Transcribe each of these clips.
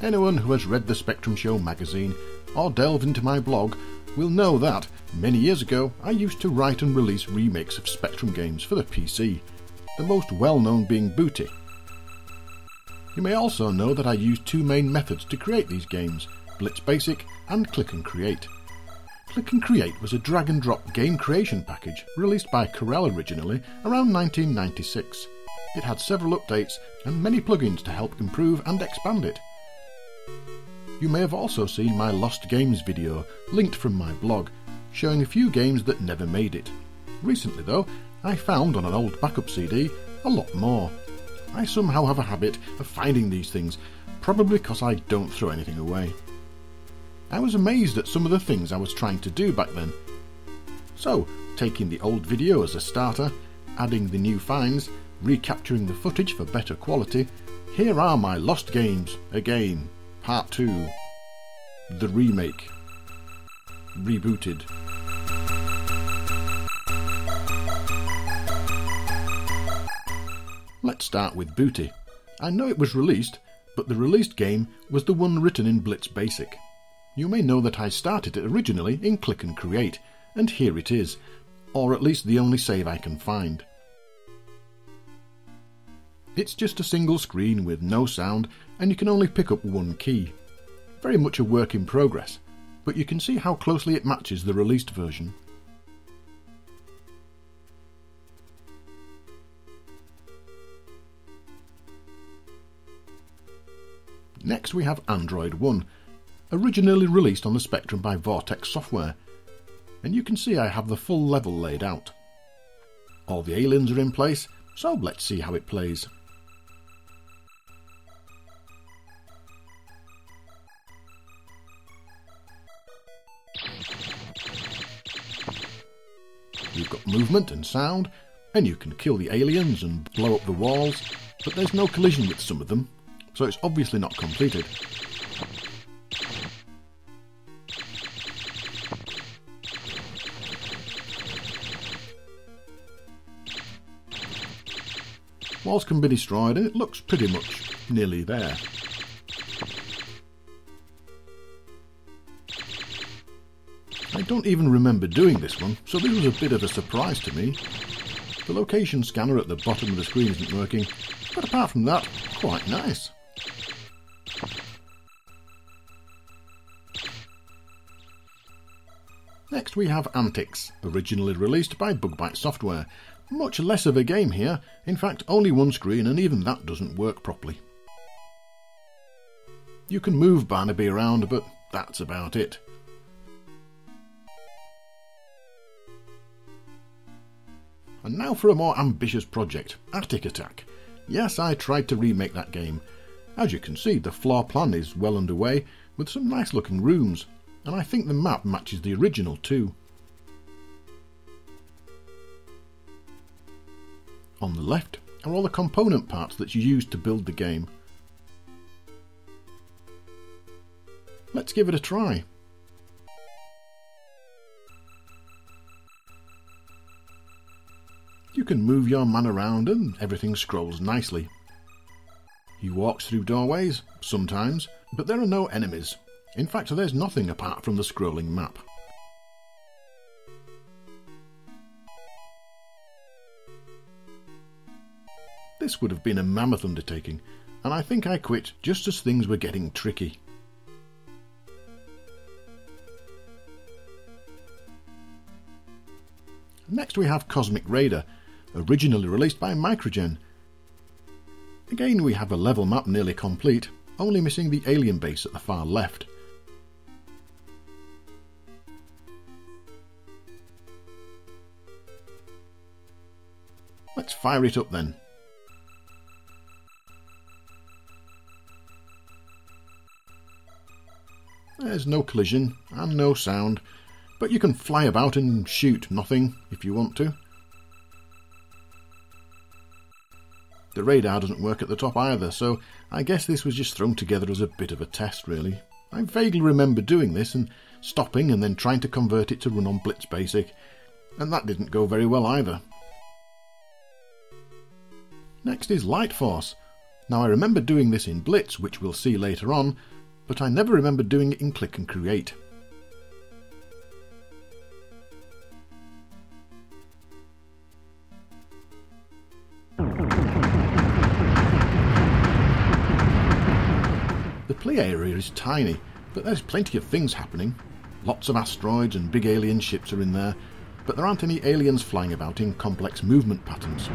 Anyone who has read the Spectrum Show magazine or delved into my blog will know that, many years ago, I used to write and release remakes of Spectrum games for the PC, the most well-known being Booty. You may also know that I used two main methods to create these games, Blitz Basic and Click and Create. Click and Create was a drag-and-drop game creation package released by Corel originally around 1996. It had several updates and many plugins to help improve and expand it. You may have also seen my Lost Games video, linked from my blog, showing a few games that never made it. Recently though, I found on an old backup CD a lot more. I somehow have a habit of finding these things, probably because I don't throw anything away. I was amazed at some of the things I was trying to do back then. So, taking the old video as a starter, adding the new finds, recapturing the footage for better quality, here are my Lost Games, again, Part 2. The Remake. Rebooted. Let's start with Booty. I know it was released, but the released game was the one written in Blitz Basic. You may know that I started it originally in Click and Create, and here it is, or at least the only save I can find. It's just a single screen with no sound, and you can only pick up one key. Very much a work in progress, but you can see how closely it matches the released version. Next we have Android One, originally released on the Spectrum by Vortex Software, and you can see I have the full level laid out. All the aliens are in place, so let's see how it plays. You've got movement and sound, and you can kill the aliens and blow up the walls, but there's no collision with some of them, so it's obviously not completed. Walls can be destroyed and it looks pretty much nearly there. I don't even remember doing this one, so this was a bit of a surprise to me. The location scanner at the bottom of the screen isn't working, but apart from that, quite nice. Next we have Antics, originally released by Bug-Byte Software. Much less of a game here, in fact only one screen and even that doesn't work properly. You can move Barnaby around, but that's about it. And now for a more ambitious project, Attic Attack. Yes, I tried to remake that game. As you can see, the floor plan is well underway, with some nice looking rooms, and I think the map matches the original too. On the left are all the component parts that you used to build the game. Let's give it a try. You can move your man around and everything scrolls nicely. He walks through doorways, sometimes, but there are no enemies. In fact, there's nothing apart from the scrolling map. This would have been a mammoth undertaking, and I think I quit just as things were getting tricky. Next we have Cosmic Raider, originally released by Microgen. Again we have a level map nearly complete, only missing the alien base at the far left. Let's fire it up then. There's no collision and no sound, but you can fly about and shoot nothing if you want to. The radar doesn't work at the top either, so I guess this was just thrown together as a bit of a test really. I vaguely remember doing this and stopping and then trying to convert it to run on Blitz Basic, and that didn't go very well either. Next is Light Force. Now I remember doing this in Blitz, which we'll see later on, but I never remember doing it in Click and Create. The play area is tiny, but there's plenty of things happening. Lots of asteroids and big alien ships are in there, but there aren't any aliens flying about in complex movement patterns.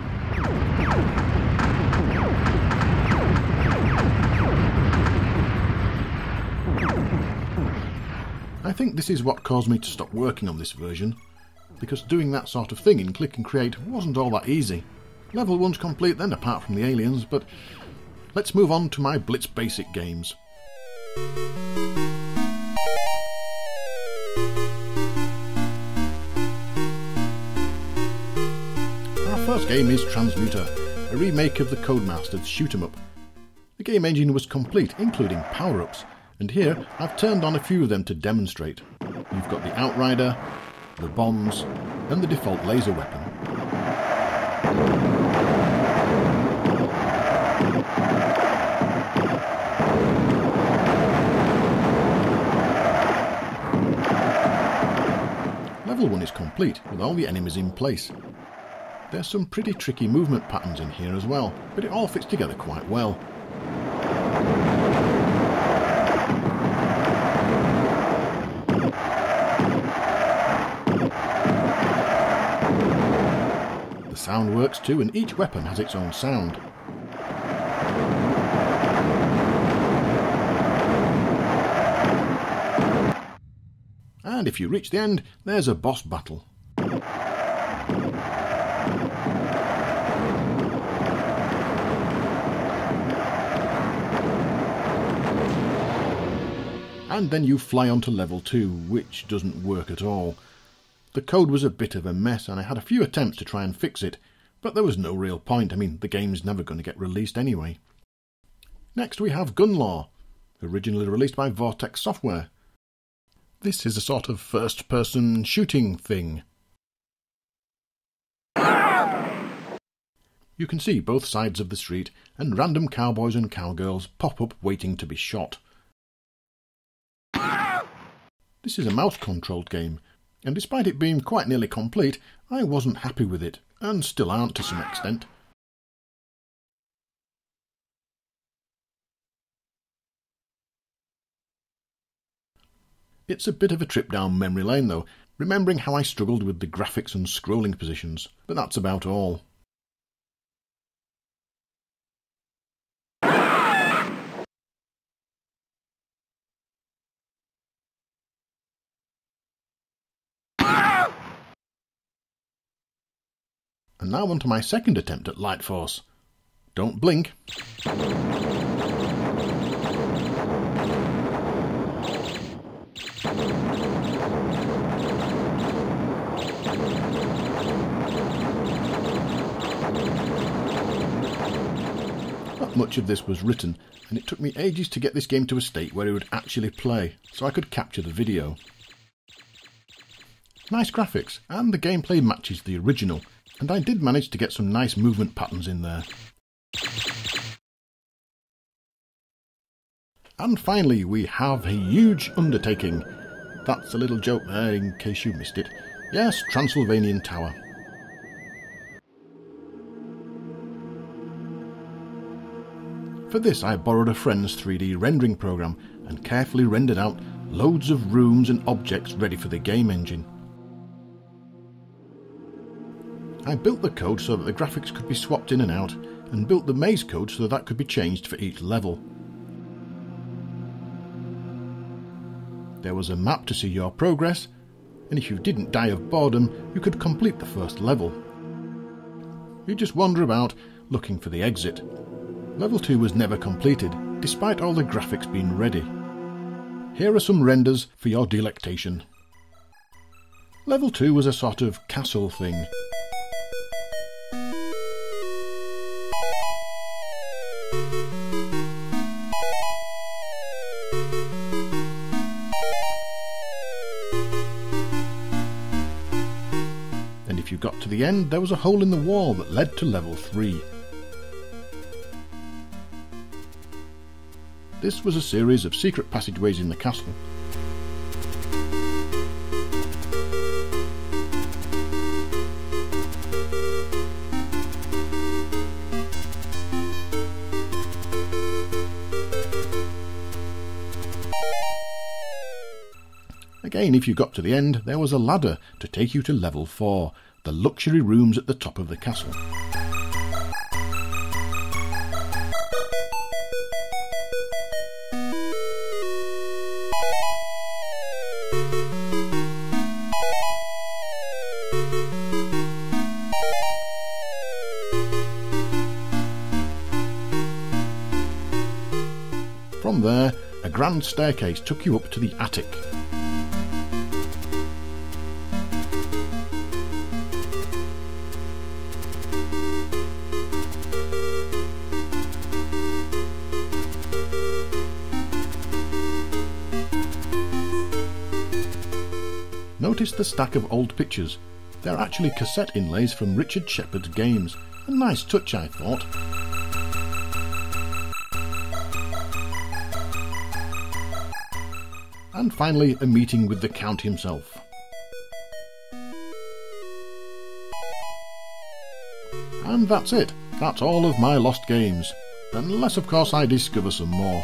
I think this is what caused me to stop working on this version, because doing that sort of thing in Click and Create wasn't all that easy. Level 1's complete then, apart from the aliens, but let's move on to my Blitz Basic games. Our first game is Transmuter, a remake of the Codemasters shoot 'em up. The game engine was complete, including power-ups, and here I've turned on a few of them to demonstrate. You've got the Outrider, the bombs, and the default laser weapon. Level 1 is complete, with all the enemies in place. There's some pretty tricky movement patterns in here as well, but it all fits together quite well. The sound works too, and each weapon has its own sound. And if you reach the end, there's a boss battle. And then you fly on to level 2, which doesn't work at all. The code was a bit of a mess, and I had a few attempts to try and fix it, but there was no real point. I mean, the game's never going to get released anyway. Next we have Gunlaw, originally released by Vortex Software. This is a sort of first-person shooting thing. You can see both sides of the street, and random cowboys and cowgirls pop up waiting to be shot. This is a mouse-controlled game, and despite it being quite nearly complete, I wasn't happy with it, and still aren't to some extent. It's a bit of a trip down memory lane though, remembering how I struggled with the graphics and scrolling positions, but that's about all. And now on to my second attempt at Light Force. Don't blink. Not much of this was written, and it took me ages to get this game to a state where it would actually play, so I could capture the video. Nice graphics, and the gameplay matches the original, and I did manage to get some nice movement patterns in there. And finally we have a huge undertaking. That's a little joke there in case you missed it. Yes, Transylvanian Tower. For this I borrowed a friend's 3D rendering program and carefully rendered out loads of rooms and objects ready for the game engine. I built the code so that the graphics could be swapped in and out, and built the maze code so that could be changed for each level. There was a map to see your progress, and if you didn't die of boredom, you could complete the first level. You just wander about, looking for the exit. Level 2 was never completed, despite all the graphics being ready. Here are some renders for your delectation. Level 2 was a sort of castle thing. And if you got to the end, there was a hole in the wall that led to level 3. This was a series of secret passageways in the castle. Again, if you got to the end, there was a ladder to take you to level 4, the luxury rooms at the top of the castle. From there, a grand staircase took you up to the attic. Notice the stack of old pictures. They're actually cassette inlays from Richard Shepard's games. A nice touch, I thought. And finally, a meeting with the Count himself. And that's it. That's all of my lost games. Unless, of course, I discover some more.